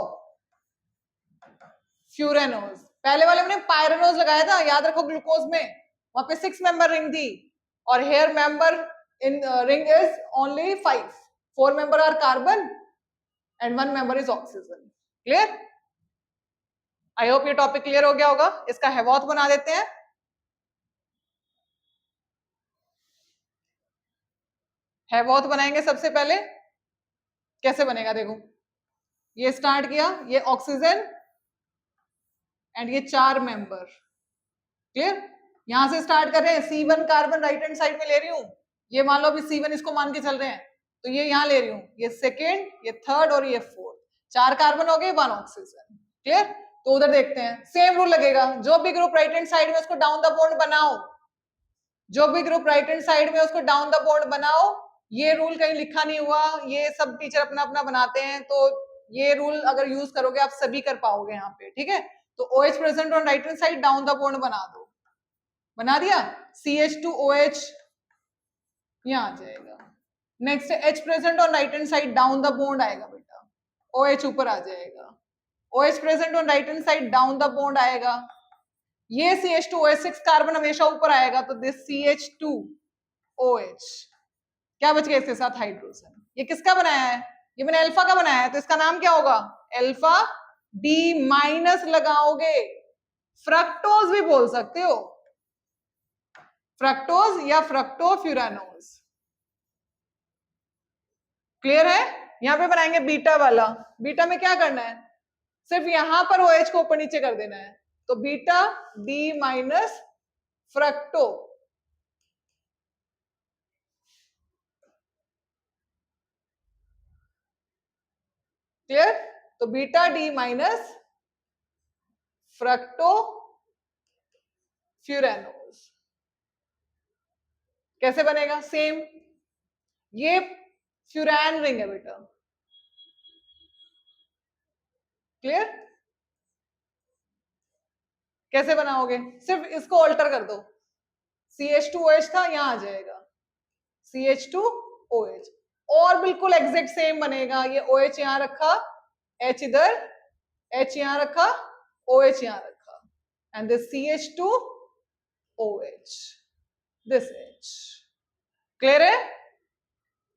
फ्यूरेनोज। पहले वाले में पायरेनोज लगाया था, याद रखो, ग्लूकोज में वहां पे 6 मेंबर रिंग थी, और here member in ring is only 5। 4 member are carbon and 1 member is oxygen. Clear? I hope ये टॉपिक क्लियर हो गया होगा। इसका हेवॉथ बना देते हैं। हेवॉथ बनाएंगे सबसे पहले। कैसे बनेगा देखो, ये स्टार्ट किया, ये ऑक्सीजन एंड ये 4 मेंबर। क्लियर? यहां से स्टार्ट कर रहे हैं, C1 carbon right hand side में ले रही हूं, ये मान लो अभी C1 इसको मान के चल रहे हैं, तो ये यहाँ ले रही हूँ, ये सेकेंड, ये थर्ड और ये फोर्थ, 4 कार्बन हो गए, 1 ऑक्सीजन। क्लियर? तो उधर देखते हैं, सेम रूल लगेगा, जो भी ग्रुप राइट हैंड साइड में उसको डाउन द बॉन्ड बनाओ, जो भी ग्रुप राइट हैंड साइड में उसको डाउन द बॉन्ड बनाओ। ये रूल कहीं लिखा नहीं हुआ, ये सब टीचर अपना अपना बनाते हैं, तो ये रूल अगर यूज करोगे आप सभी कर पाओगे यहाँ पे, ठीक है? तो OH present on right hand side, down the bond बना दो, बना दिया, CH2OH यहाँ आ जाएगा। Next H present on right hand side, down the bond आएगा बेटा, OH ऊपर आ जाएगा, OH present on right hand side, down the bond आएगा, ये CH2OH6 कार्बन हमेशा ऊपर आएगा, तो दिस CH2OH, क्या बच गया इसके साथ? हाइड्रोजन। ये किसका बनाया है? ये मैंने अल्फा का बनाया है, तो इसका नाम क्या होगा? अल्फा D माइनस लगाओगे, फ्रक्टोज भी बोल सकते हो, फ्रक्टोज या फ्रक्टोफ्यूरानोज। क्लियर है? यहां पे बनाएंगे बीटा वाला, बीटा में क्या करना है? सिर्फ यहां पर OH को ऊपर नीचे कर देना है, तो beta D minus fructo, clear? तो beta D minus fructofuranose कैसे बनेगा? सेम, ये फ्यूरान रिंग है बेटा, क्लियर? कैसे बनाओगे? सिर्फ इसको ऑल्टर कर दो, CH2OH था, यहां आ जाएगा CH2OH, और बिल्कुल एग्जैक्ट सेम बनेगा, ये OH यहां रखा, H इधर, H यहां रखा, OH यहां रखा, and this CH2OH, this H। Clear है?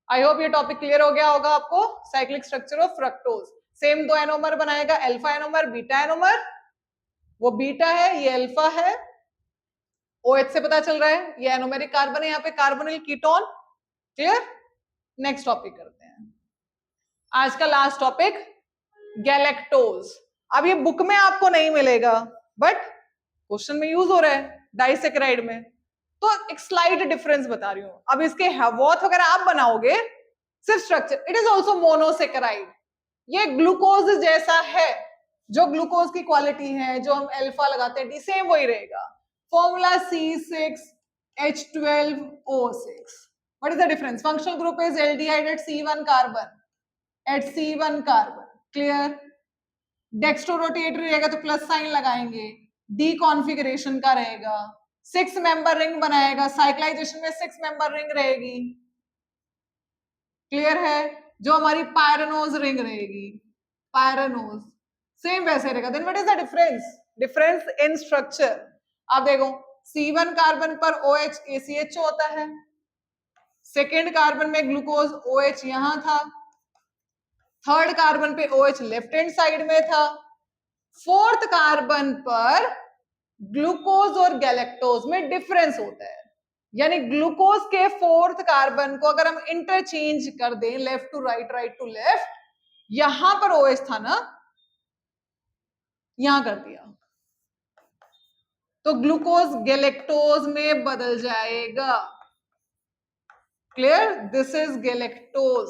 आई होप ये टॉपिक क्लियर हो गया होगा आपको। Cyclic structure of fructose, same 2 anomer बनाएगा, अल्फा एनोमर, बीटा एनोमर, वो बीटा है, ये अल्फा है, OH से पता चल रहा है, ये एनोमेरिक कार्बन है, यहाँ पे carbonyl ketone. Clear? Next topic करते हैं, आज का लास्ट टॉपिक गैलेक्टोज। अब ये बुक में आपको नहीं मिलेगा, बट क्वेश्चन में यूज हो रहा है डाइसेक्राइड में, तो एक स्लाइड डिफरेंस बता रही हूं। अब इसके हैवॉथ वगैरह आप बनाओगे, सिर्फ structure, it is also monosaccharide, ये ग्लूकोज जैसा है, जो ग्लूकोज की क्वालिटी है, जो हम अल्फा लगाते हैं, सेम वही रहेगा, formula C6H12O6। What is the difference? Functional group is aldehyde at C1 carbon, at C1 carbon. Clear? Dextrorotatory रहेगा तो प्लस साइन लगाएंगे, डी कॉन्फ़िगरेशन का रहेगा, 6 मेंबर रिंग बनाएगा, साइक्लाइजेशन में 6 मेंबर रिंग रहेगी। क्लियर है? जो हमारी पायरानोज रिंग रहेगी, पायरानोज सेम वैसे रहेगा। Then what is the difference? Difference in structure, आप देखो C1 कार्बन पर OH ACH होता है, सेकेंड कार्बन में ग्लूकोज OH यहां था, थर्ड कार्बन पे OH लेफ्ट हैंड साइड में था, फोर्थ कार्बन पर ग्लूकोज और गैलेक्टोज में डिफरेंस होता है, यानी ग्लूकोज के फोर्थ कार्बन को अगर हम इंटरचेंज कर दें, left to right, right to left, यहां पर OH था ना, यहां कर दिया, तो ग्लूकोज गैलेक्टोज में बदल जाएगा। Clear? This is galactose.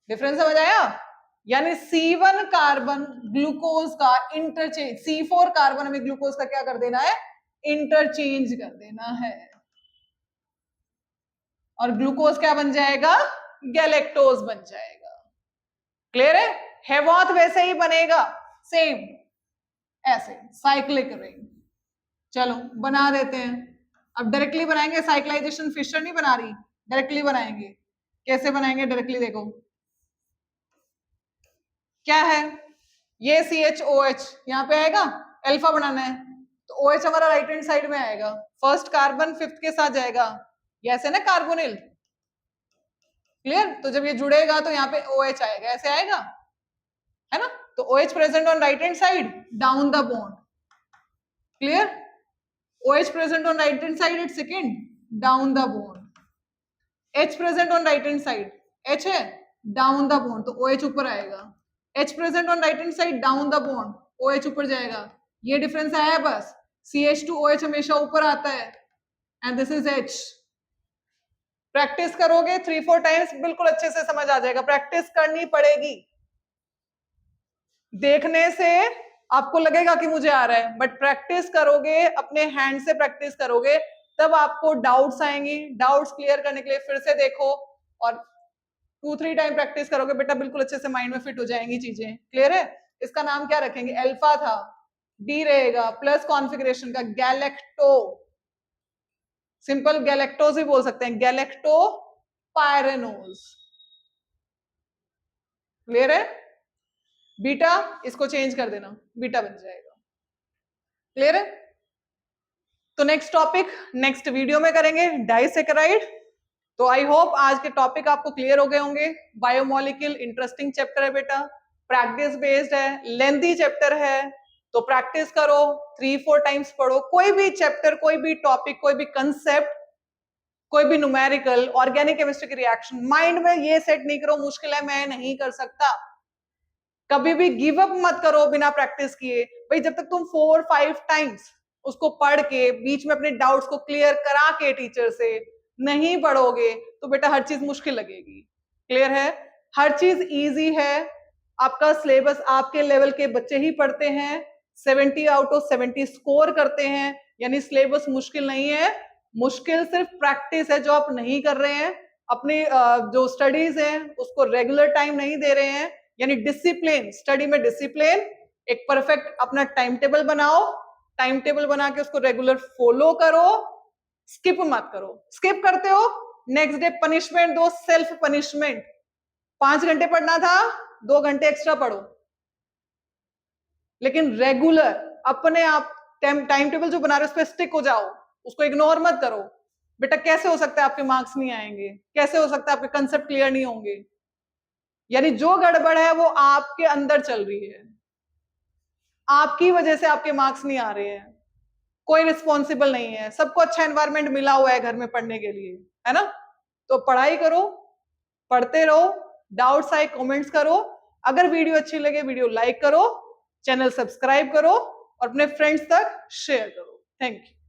Difference समझ आया? यानी C1 कार्बन ग्लूकोज का इंटरचेंज, C4 कार्बन हमें ग्लूकोज का क्या कर देना है? इंटरचेंज कर देना है, और ग्लूकोज क्या बन जाएगा? गैलेक्टोज बन जाएगा। क्लियर है? हैवॉथ वैसे ही बनेगा, सेम ऐसे साइक्लिक रिंग। चलो बना देते हैं, अब डायरेक्टली बनाएंगे, साइक्लाइजेशन फिशर नहीं बना रही, डायरेक्टली बनाएंगे। कैसे बनाएंगे डायरेक्टली? देखो क्या है, ये CHOH यहां पे आएगा, अल्फा बनाना है, तो OH हमारा राइट हैंड साइड में आएगा, फर्स्ट कार्बन फिफ्थ के साथ जाएगा, ये ऐसे ना कार्बोनिल। क्लियर? तो जब ये जुड़ेगा तो यहाँ पे OH आएगा, ऐसे आएगा, है ना? तो OH present on right hand side, down the bond. Clear? OH present on right hand side at second, down the bond. H present on right hand side, H है, डाउन द बॉन्ड, तो OH ऊपर आएगा। H present on right hand side, down the bond, OH ऊपर जाएगा। ये difference आया बस, CH2OH हमेशा ऊपर आता है, and this is H। Practice करोगे 3-4 टाइम्स बिल्कुल अच्छे से समझ आ जाएगा। प्रैक्टिस करनी पड़ेगी। देखने से आपको लगेगा कि मुझे आ रहा है, बट प्रैक्टिस करोगे, अपने हैंड से प्रैक्टिस करोगे, तब आपको डाउट्स आएंगी। डाउट्स क्लियर करने के लिए फिर से देखो और 2-3 टाइम प्रैक्टिस करोगे बेटा, बिल्कुल अच्छे से माइंड में फिट हो जाएंगी चीजें। क्लियर है? इसका नाम क्या रखेंगे? अल्फा था, डी रहेगा प्लस कॉन्फ़िगरेशन का गैलेक्टो, सिंपल गैलेक्टोज ही बोल सकते हैं, गैलेक्टो पायरेनोज। क्लियर है? बीटा इसको चेंज कर देना, बीटा बन जाएगा। क्लियर है? तो नेक्स्ट टॉपिक नेक्स्ट वीडियो में करेंगे, डाइसैकेराइड। तो आई होप आज के टॉपिक आपको क्लियर हो गए होंगे। बायोमोलिक्यूल इंटरेस्टिंग चैप्टर है बेटा, प्रैक्टिस बेस्ड है, लेंथी चैप्टर है, तो प्रैक्टिस करो, 3-4 टाइम्स पढ़ो। कोई भी चैप्टर, कोई भी टॉपिक, कोई भी कंसेप्ट, कोई भी न्यूमेरिकल, ऑर्गेनिक केमिस्ट्री की रिएक्शन, माइंड में ये सेट नहीं करो मुश्किल है, मैं नहीं कर सकता। कभी भी गिव अप मत करो बिना प्रैक्टिस किए। भाई जब तक तुम 4-5 टाइम्स उसको पढ़ के बीच में अपने डाउट्स को क्लियर करा के टीचर से नहीं पढ़ोगे तो बेटा हर चीज मुश्किल लगेगी। क्लियर है? हर चीज इजी है। आपका सिलेबस आपके लेवल के बच्चे ही पढ़ते हैं, 70 आउट ऑफ 70 स्कोर करते हैं, यानी सिलेबस मुश्किल नहीं है। मुश्किल सिर्फ प्रैक्टिस है जो आप नहीं कर रहे हैं, अपनी जो स्टडीज है उसको रेगुलर टाइम नहीं दे रहे हैं, यानी डिसिप्लिन, स्टडी में डिसिप्लिन, एक परफेक्ट अपना टाइम टेबल बनाओ, टाइम टेबल बना के उसको रेगुलर फॉलो करो, स्किप मत करो। स्किप करते हो नेक्स्ट डे पनिशमेंट दो, सेल्फ पनिशमेंट। 5 घंटे पढ़ना था, 2 घंटे एक्स्ट्रा पढ़ो, लेकिन रेगुलर अपने आप टाइम टेबल जो बना रहे हो उस पर स्टिक हो जाओ, उसको इग्नोर मत करो। बेटा कैसे हो सकता है आपके मार्क्स नहीं आएंगे? कैसे हो सकता है आपके कंसेप्ट क्लियर नहीं होंगे? यानी जो गड़बड़ है वो आपके अंदर चल रही है, आपकी वजह से आपके मार्क्स नहीं आ रहे हैं। कोई रिस्पॉन्सिबल नहीं है, सबको अच्छा एनवायरनमेंट मिला हुआ है घर में पढ़ने के लिए, है ना? तो पढ़ाई करो, पढ़ते रहो, डाउट्स आए कमेंट्स करो। अगर वीडियो अच्छी लगे वीडियो लाइक करो, चैनल सब्सक्राइब करो और अपने फ्रेंड्स तक शेयर करो। Thank you.